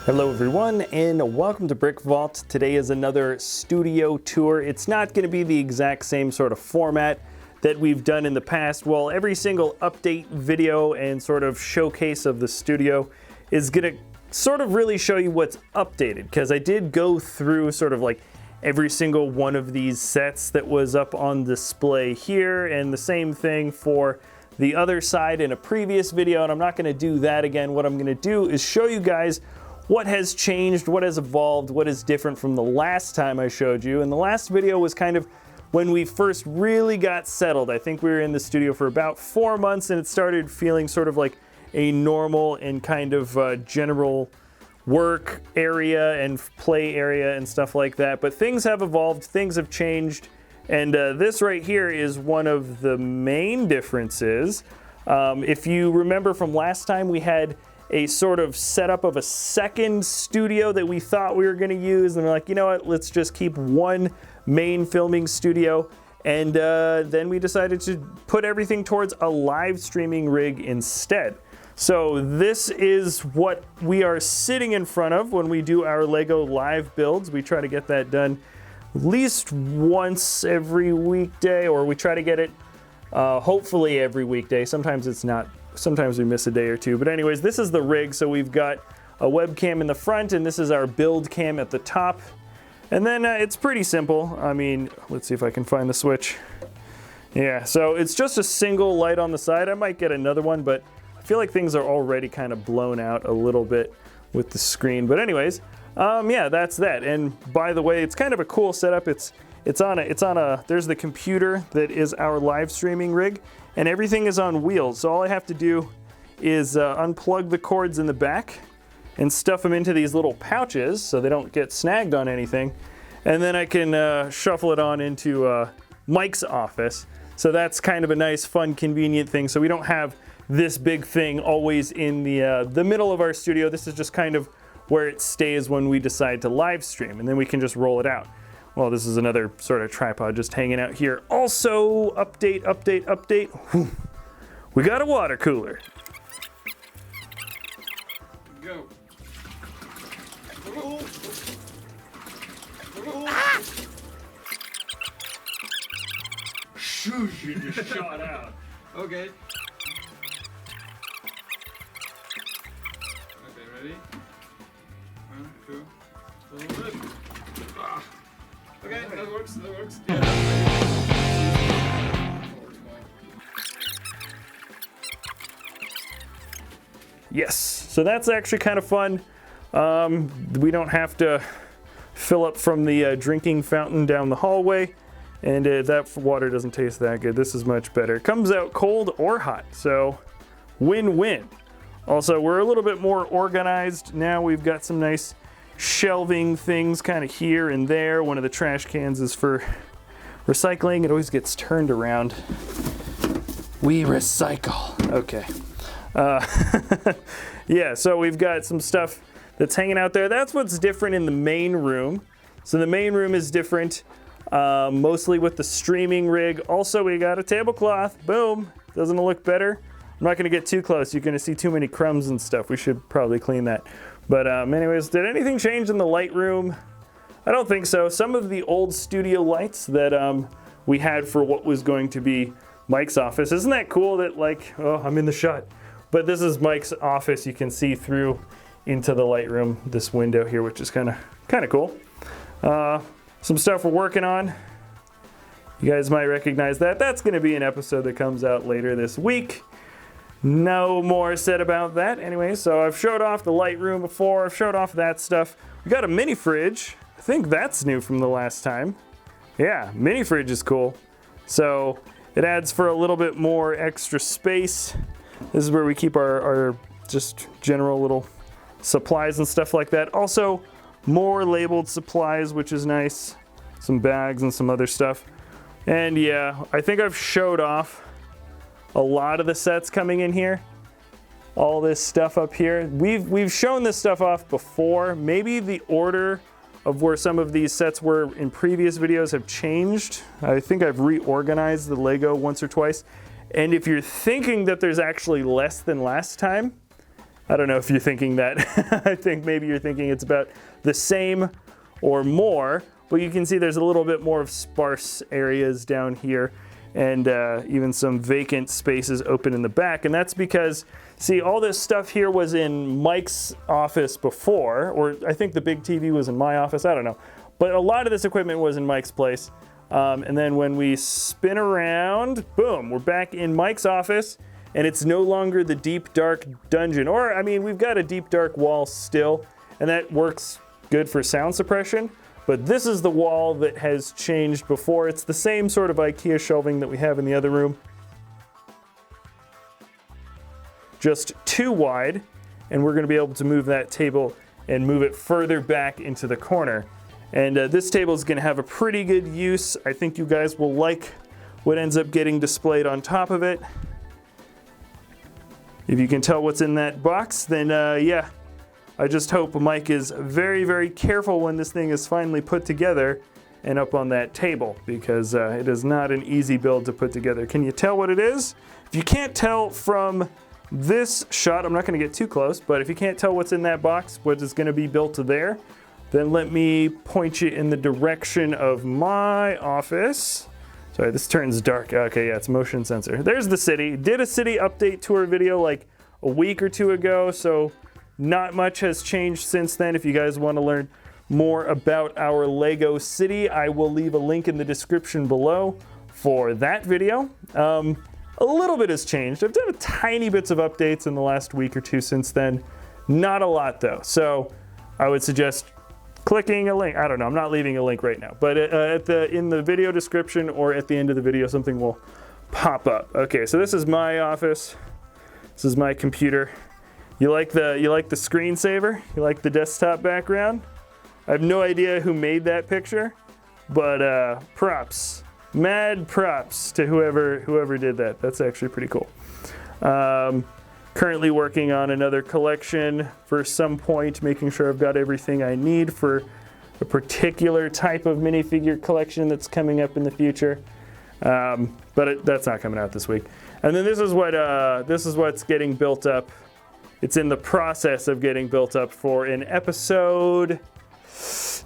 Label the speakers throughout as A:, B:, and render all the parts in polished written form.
A: Hello everyone and welcome to BrickVault. Today is another studio tour. It's not going to be the exact same sort of format that we've done in the past. Well, every single update video and sort of showcase of the studio is going to sort of really show you what's updated, because I did go through sort of like every single one of these sets that was up on display here, and the same thing for the other side in a previous video, and I'm not going to do that again. What I'm going to do is show you guys what has changed, what has evolved, what is different from the last time I showed you. And the last video was kind of when we first really got settled. I think we were in the studio for about 4 months and it started feeling sort of like a normal and kind of general work area and play area and stuff like that. But things have evolved, things have changed, and this right here is one of the main differences. If you remember from last time, we had a sort of setup of a second studio that we thought we were going to use, and we're like, you know what, let's just keep one main filming studio. And then we decided to put everything towards a live streaming rig instead. So this is what we are sitting in front of when we do our Lego live builds. We try to get that done at least once every weekday, or we try to get it hopefully every weekday. Sometimes it's not. Sometimes we miss a day or two. But anyways, this is the rig. So we've got a webcam in the front, and this is our build cam at the top. And then it's pretty simple. I mean, let's see if I can find the switch. Yeah, so it's just a single light on the side. I might get another one, but I feel like things are already kind of blown out a little bit with the screen. But anyways, yeah, that's that. And by the way, it's kind of a cool setup. There's the computer that is our live streaming rig, and everything is on wheels. So all I have to do is unplug the cords in the back and stuff them into these little pouches so they don't get snagged on anything. And then I can shuffle it on into Mike's office. So that's kind of a nice, fun, convenient thing. So we don't have this big thing always in the middle of our studio. This is just kind of where it stays when we decide to live stream, and then we can just roll it out. Well, this is another sort of tripod just hanging out here. Also, update. Whew. We got a water cooler.
B: Go.
A: Ah! Shoosh, you just shot out.
B: Okay. Okay, ready? 1, 2, hold it. Ah. Okay, that works. Yeah.
A: Yes, so that's actually kind of fun. We don't have to fill up from the drinking fountain down the hallway, and that water doesn't taste that good. This is much better. It comes out cold or hot, so win-win. Also, we're a little bit more organized now. We've got some nice shelving things kind of here and there. One of the trash cans is for recycling. It always gets turned around. We recycle. Okay. Yeah, so we've got some stuff that's hanging out there. That's what's different in the main room. So the main room is different, mostly with the streaming rig. Also, we got a tablecloth. Boom. Doesn't it look better? I'm not going to get too close. You're going to see too many crumbs and stuff. We should probably clean that. But anyways, did anything change in the light room? I don't think so. Some of the old studio lights that we had for what was going to be Mike's office. Isn't that cool that, like, oh, I'm in the shot. But this is Mike's office. You can see through into the light room, this window here, which is kind of cool. Some stuff we're working on. You guys might recognize that. That's going to be an episode that comes out later this week. No more said about that. Anyway, so I've showed off the light room before. I've showed off that stuff. We got a mini fridge. I think that's new from the last time. Yeah, mini fridge is cool. So it adds for a little bit more extra space. This is where we keep our just general little supplies and stuff like that. Also, more labeled supplies, which is nice. Some bags and some other stuff. And yeah, I think I've showed off a lot of the sets coming in here. All this stuff up here. We've shown this stuff off before. Maybe the order of where some of these sets were in previous videos have changed. I think I've reorganized the Lego once or twice. And if you're thinking that there's actually less than last time, I don't know if you're thinking that. I think maybe you're thinking it's about the same or more, but you can see there's a little bit more of sparse areas down here, and even some vacant spaces open in the back. And that's because, see, all this stuff here was in Mike's office before, or I think the big TV was in my office, I don't know. But a lot of this equipment was in Mike's place. And then when we spin around, boom, we're back in Mike's office, and it's no longer the deep, dark dungeon. Or, I mean, we've got a deep, dark wall still, and that works good for sound suppression. But this is the wall that has changed before. It's the same sort of IKEA shelving that we have in the other room, just too wide, and we're gonna be able to move that table and move it further back into the corner. And this table is gonna have a pretty good use. I think you guys will like what ends up getting displayed on top of it. If you can tell what's in that box, then yeah, I just hope Mike is very, very careful when this thing is finally put together and up on that table, because it is not an easy build to put together. Can you tell what it is? If you can't tell from this shot, I'm not gonna get too close, but if you can't tell what's in that box, what is gonna be built there, then let me point you in the direction of my office. Sorry, this turns dark. Okay, yeah, it's motion sensor. There's the city. Did a city update tour video like a week or two ago, so not much has changed since then. If you guys want to learn more about our Lego city, I will leave a link in the description below for that video. A little bit has changed. I've done a tiny bits of updates in the last week or two since then. Not a lot though. So I would suggest clicking a link. I don't know, I'm not leaving a link right now, but in the video description or at the end of the video, something will pop up. Okay, so this is my office. This is my computer. You like the screensaver? You like the desktop background? I have no idea who made that picture, but props, mad props to whoever did that. That's actually pretty cool. Currently working on another collection for some point, making sure I've got everything I need for a particular type of minifigure collection that's coming up in the future. But that's not coming out this week. And then this is what's getting built up. It's in the process of getting built up for an episode,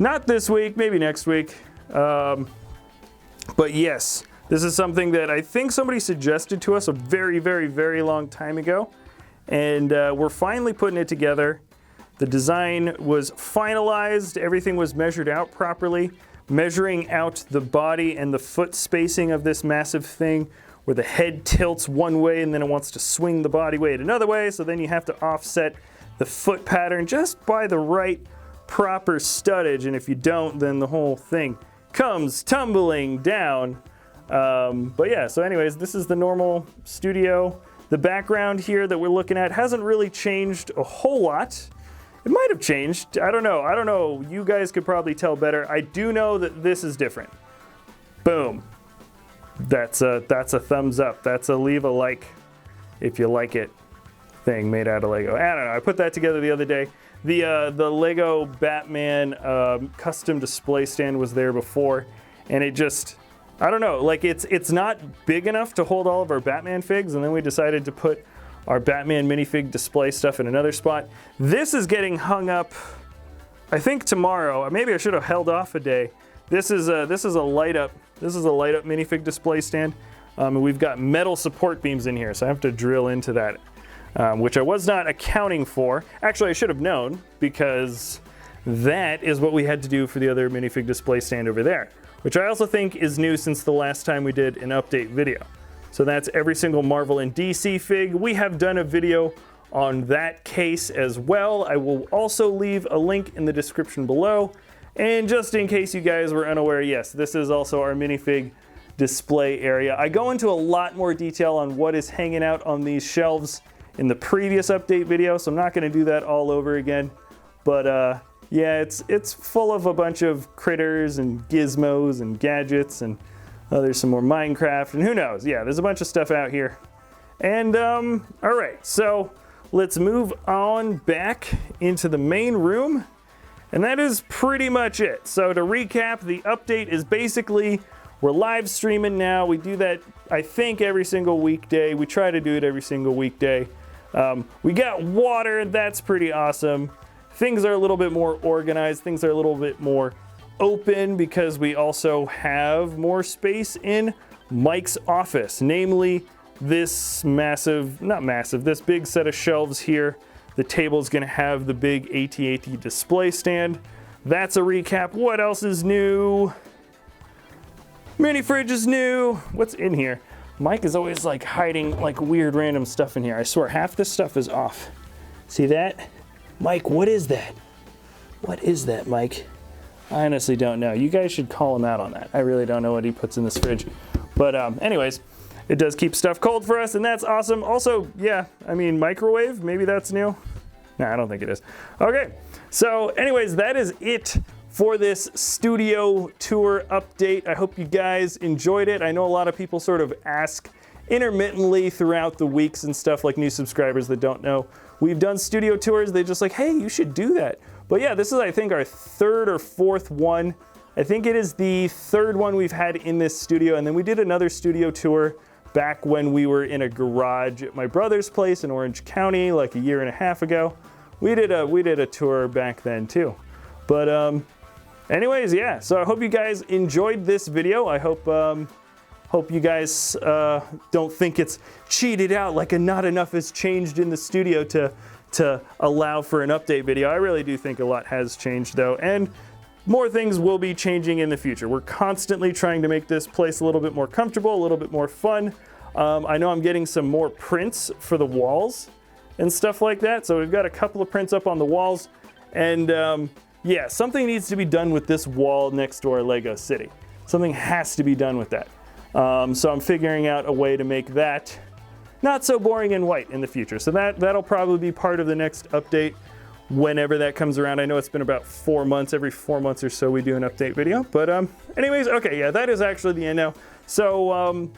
A: not this week, maybe next week. But yes, this is something that I think somebody suggested to us a very, very, very long time ago. And we're finally putting it together. The design was finalized. Everything was measured out properly. Measuring out the body and the foot spacing of this massive thing, where the head tilts one way and then it wants to swing the body weight another way. So then you have to offset the foot pattern just by the right proper studdage. And if you don't, then the whole thing comes tumbling down. But yeah, so anyways, this is the normal studio. The background here that we're looking at hasn't really changed a whole lot. It might have changed. I don't know. You guys could probably tell better. I do know that this is different. Boom. That's a thumbs up. That's a leave a like if you like it thing made out of Lego. I don't know. I put that together the other day. The Lego Batman custom display stand was there before, and it just, I don't know, like it's not big enough to hold all of our Batman figs, and then we decided to put our Batman minifig display stuff in another spot. This is getting hung up, I think tomorrow. Maybe I should have held off a day. This is a light up minifig display stand. And we've got metal support beams in here, so I have to drill into that, which I was not accounting for. Actually, I should have known, because that is what we had to do for the other minifig display stand over there, which I also think is new since the last time we did an update video. So that's every single Marvel and DC fig. We have done a video on that case as well. I will also leave a link in the description below. And just in case you guys were unaware, yes, this is also our minifig display area. I go into a lot more detail on what is hanging out on these shelves in the previous update video, so I'm not going to do that all over again. But yeah, it's full of a bunch of critters and gizmos and gadgets, and there's some more Minecraft, and who knows. Yeah, there's a bunch of stuff out here. And all right, so let's move on back into the main room. And that is pretty much it. So to recap, the update is basically we're live streaming now. We do that, I think, every single weekday. We try to do it every single weekday. We got water, that's pretty awesome. Things are a little bit more organized, things are a little bit more open because we also have more space in Mike's office, namely this this big set of shelves here. The table's gonna have the big AT-AT display stand. That's a recap. What else is new? Mini fridge is new. What's in here? Mike is always like hiding like weird random stuff in here. I swear half this stuff is off. See that? Mike, what is that? What is that, Mike? I honestly don't know. You guys should call him out on that. I really don't know what he puts in this fridge. But anyways, it does keep stuff cold for us, and that's awesome. Also, yeah, I mean, microwave, maybe that's new. No, I don't think it is. Okay, so anyways, that is it for this studio tour update. I hope you guys enjoyed it. I know a lot of people sort of ask intermittently throughout the weeks and stuff, like new subscribers that don't know. We've done studio tours. They're just like, hey, you should do that. But yeah, this is, I think, our third or fourth one. I think it is the third one we've had in this studio. And then we did another studio tour back when we were in a garage at my brother's place in Orange County, like a year and a half ago. We did a tour back then too. But anyways, yeah, so I hope you guys enjoyed this video. I hope you guys don't think it's cheated out, like a not enough has changed in the studio to allow for an update video. I really do think a lot has changed though, and more things will be changing in the future. We're constantly trying to make this place a little bit more comfortable, a little bit more fun. I know I'm getting some more prints for the walls and stuff like that. So we've got a couple of prints up on the walls, and yeah, something needs to be done with this wall next to our Lego City. Something has to be done with that. So I'm figuring out a way to make that not so boring and white in the future. So that'll probably be part of the next update whenever that comes around. I know it's been about 4 months. Every 4 months or so we do an update video. But anyways, okay, yeah, that is actually the end now. So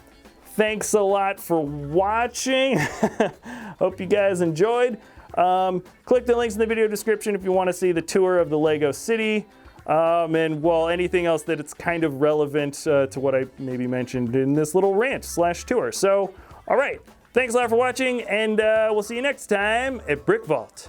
A: thanks a lot for watching. Hope you guys enjoyed. Click the links in the video description if you want to see the tour of the Lego City. And well, anything else that it's kind of relevant to what I maybe mentioned in this little rant / tour. So, all right, thanks a lot for watching, and we'll see you next time at BrickVault.